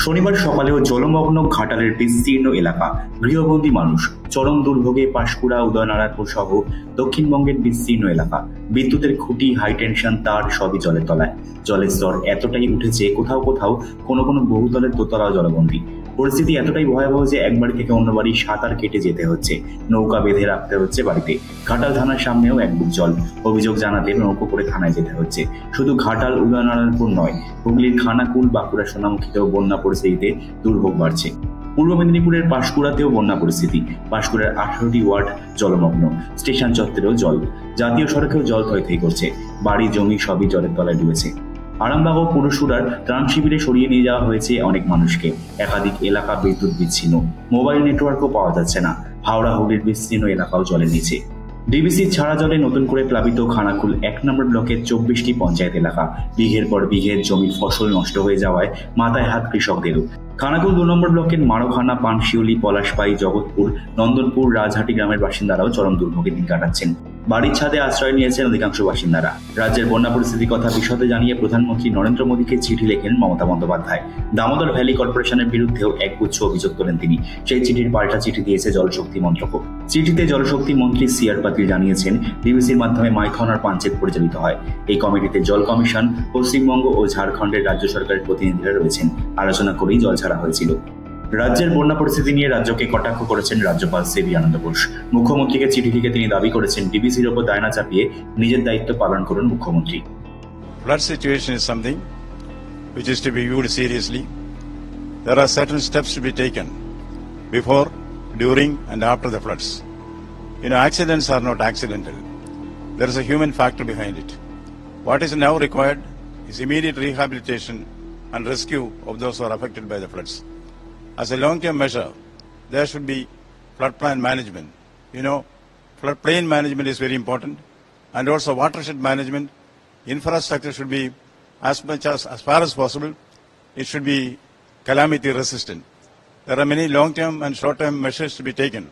শনিবার সকালেও জলমগ্ন ঘাটালের বিস্তীর্ণ এলাকা, গৃহবন্দী মানুষ, চরম দুর্ভোগে পাঁশকুড়া, উদয়নারায়ণপুর সহ দক্ষিণবঙ্গের বিস্তীর্ণ এলাকা। বিদ্যুতের খুঁটি, হাই টেনশন তার সবই জলের তলায়। জলের স্তর এতটাই উঠেছে, কোথাও কোথাও কোনো বহুতলের দোতলাও জলবন্দী। পরিস্থিতি এতটাই ভয়াবহ যে এক বাড়ি থেকে অন্য বাড়ি সাঁতার কেটে যেতে হচ্ছে, নৌকা বেঁধে রাখতে হচ্ছে বাড়িতে। ঘাটাল থানার সামনেও এক বুক জল। অভিযোগ জানাতে নৌকো করে থানায় যেতে হচ্ছে। শুধু ঘাটাল, উদয়নারায়ণপুর নয়, হুগলির খানাকুল, বাঁকুড়া, সোনামুখীতেও বন্যা পরিস্থিতিতে দুর্ভোগ বাড়ছে। পূর্ব মেদিনীপুরের পাঁশকুড়াতেও বন্যা পরিস্থিতি। পাঁশকুড়ার 18টি ওয়ার্ড জলমগ্ন, স্টেশন চত্বরেও জল, জাতীয় সড়কেও জল থই করছে। বাড়ি, জমি সবই জলের তলায় ডুবেছে। আরামবাগ ও পুরসুরার ত্রাণ শিবিরে সরিয়ে নিয়ে যাওয়া হয়েছে অনেক মানুষকে। একাধিক এলাকা বিদ্যুৎ বিচ্ছিন্ন, মোবাইল নেটওয়ার্কও পাওয়া যাচ্ছে না। হাওড়া, হুগলির বিস্তীর্ণ এলাকাও জলের নিচে। ডিবিসির ছাড়া জলে নতুন করে প্লাবিত খানাকুল 1 নম্বর ব্লকের 24টি পঞ্চায়েত এলাকা। বিঘের পর বিঘের জমির ফসল নষ্ট হয়ে যাওয়ায় মাথায় হাত কৃষকদেরও। খানাকুল 2 নম্বর ব্লকের মারোখানা, পানশিউলি, পলাশপাই, জগৎপুর, নন্দনপুর, রাজহাটি গ্রামের বাসিন্দারাও চরম দুর্ভোগে দিন কাটাচ্ছেন। বাড়ির ছাদে আশ্রয় নিয়েছেন অধিকাংশ বাসিন্দারা। রাজ্যের বন্যা পরিস্থিতির কথা বিশদে জানিয়ে প্রধানমন্ত্রী নরেন্দ্র মোদীকে চিঠি লেখেন মমতা বন্দ্যোপাধ্যায়। দামোদর ভ্যালি কর্পোরেশনের বিরুদ্ধেও একগুচ্ছ অভিযোগ তোলেন তিনি। সেই চিঠির পাল্টা চিঠি দিয়েছে জলশক্তি মন্ত্রক। চিঠিতে জলশক্তি মন্ত্রী সিআর পাতিল জানিয়েছেন, ডিবিসির মাধ্যমে মাইথন আর পাঞ্চেত পরিচালিত হয়। এই কমিটিতে জল কমিশন, পশ্চিমবঙ্গ ও ঝাড়খণ্ডের রাজ্য সরকারের প্রতিনিধিরা রয়েছেন। আলোচনা করেই জল ছাড়া হয়েছিল। রাজ্যের বন্যা পরিস্থিতি নিয়ে রাজ্যকে কটাক্ষ করেছেন রাজ্যপাল সিবি আনন্দ বোস। মুখ্যমন্ত্রীকে চিঠি লিখে তিনি দাবি করেছেন, ডিবিসির ওপর দায়না চাপিয়ে নিজের দায়িত্ব পালন করুন মুখ্যমন্ত্রী। Flood situation is something which is to be viewed seriously. There are certain steps to be taken before, during and after the floods. Accidents are not accidental. There is a human factor behind it. What is now required is immediate rehabilitation and rescue of those who are affected by the floods. As a long-term measure, there should be floodplain management. Floodplain management is very important, and also watershed management. Infrastructure should be as far as possible. It should be calamity resistant. There are many long-term and short-term measures to be taken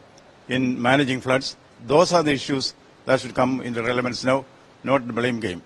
in managing floods. Those are the issues that should come into relevance now, not the blame game.